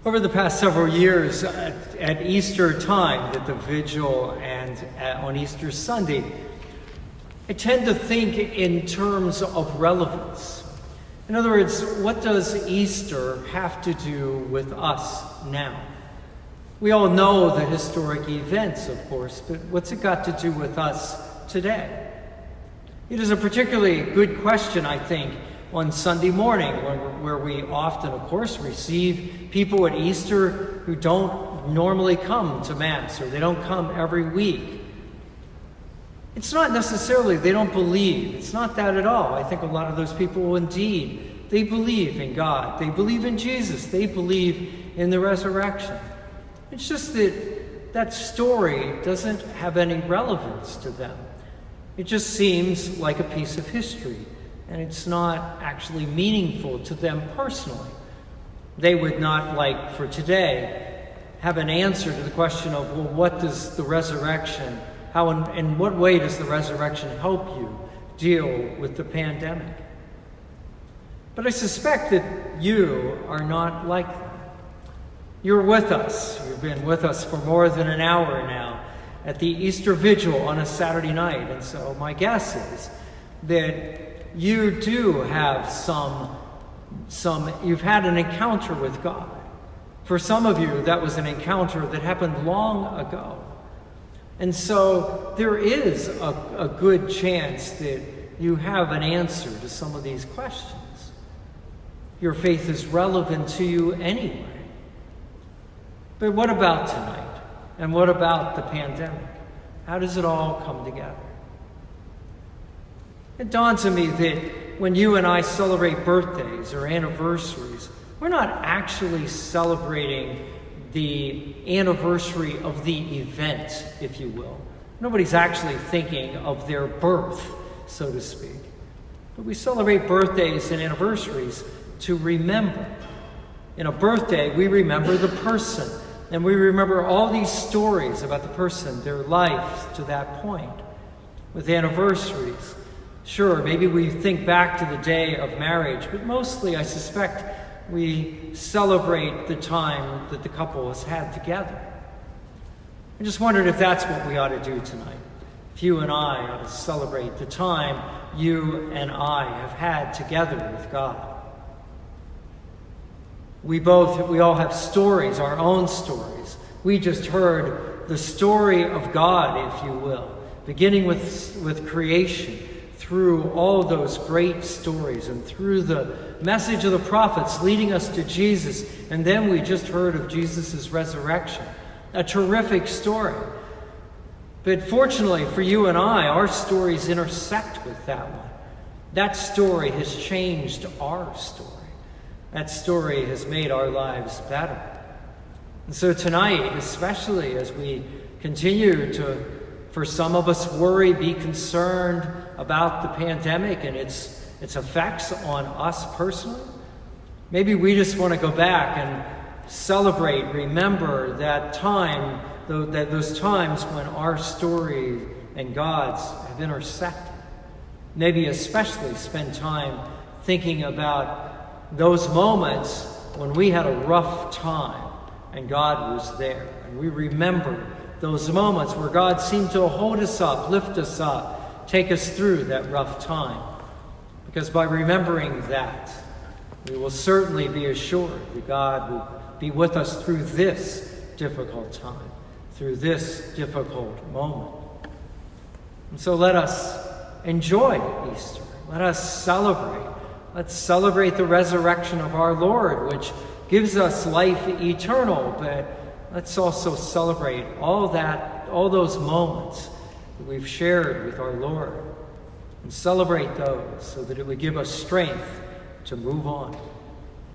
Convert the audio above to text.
Over the past several years, at Easter time, at the Vigil and on Easter Sunday, I tend to think in terms of relevance. In other words, what does Easter have to do with us now? We all know the historic events, of course, but what's it got to do with us today? It is a particularly good question, I think, on Sunday morning, where we often, of course, receive people at Easter who don't normally come to Mass, or they don't come every week. It's not necessarily they don't believe. It's not that at all. I think a lot of those people, indeed, they believe in God. They believe in Jesus. They believe in the resurrection. It's just that that story doesn't have any relevance to them. It just seems like a piece of history, and it's not actually meaningful to them personally. They would not, like for today, have an answer to the question of, well, what does the resurrection, how in what way does the resurrection help you deal with the pandemic? But I suspect that you are not like that. You're with us. You've been with us for more than an hour now at the Easter Vigil on a Saturday night. And so my guess is that you do have you've had an encounter with God. For some of you, that was an encounter that happened long ago. And so there is a good chance that you have an answer to some of these questions. Your faith is relevant to you anyway. But what about tonight? And what about the pandemic? How does it all come together? It dawns on me that when you and I celebrate birthdays or anniversaries, we're not actually celebrating the anniversary of the event, if you will. Nobody's actually thinking of their birth, so to speak. But we celebrate birthdays and anniversaries to remember. In a birthday, we remember the person, and we remember all these stories about the person, their life to that point. With anniversaries, sure, maybe we think back to the day of marriage, but mostly I suspect we celebrate the time that the couple has had together. I just wondered if that's what we ought to do tonight. If you and I ought to celebrate the time you and I have had together with God. We all have stories, our own stories. We just heard the story of God, if you will, beginning with creation, through all those great stories and through the message of the prophets leading us to Jesus. And then we just heard of Jesus' resurrection. A terrific story. But fortunately for you and I, our stories intersect with that one. That story has changed our story. That story has made our lives better. And so tonight, especially as we continue to, for some of us, worry, be concerned about the pandemic and its effects on us personally, maybe we just want to go back and celebrate, remember that time, those times when our story and God's have intersected. Maybe especially spend time thinking about those moments when we had a rough time and God was there. And we remember those moments where God seemed to hold us up, lift us up, take us through that rough time. Because by remembering that, we will certainly be assured that God will be with us through this difficult time, through this difficult moment. And so let us enjoy Easter. Let us celebrate. Let's celebrate the resurrection of our Lord, which gives us life eternal, but let's also celebrate all those moments that we've shared with our Lord, and celebrate those so that it would give us strength to move on.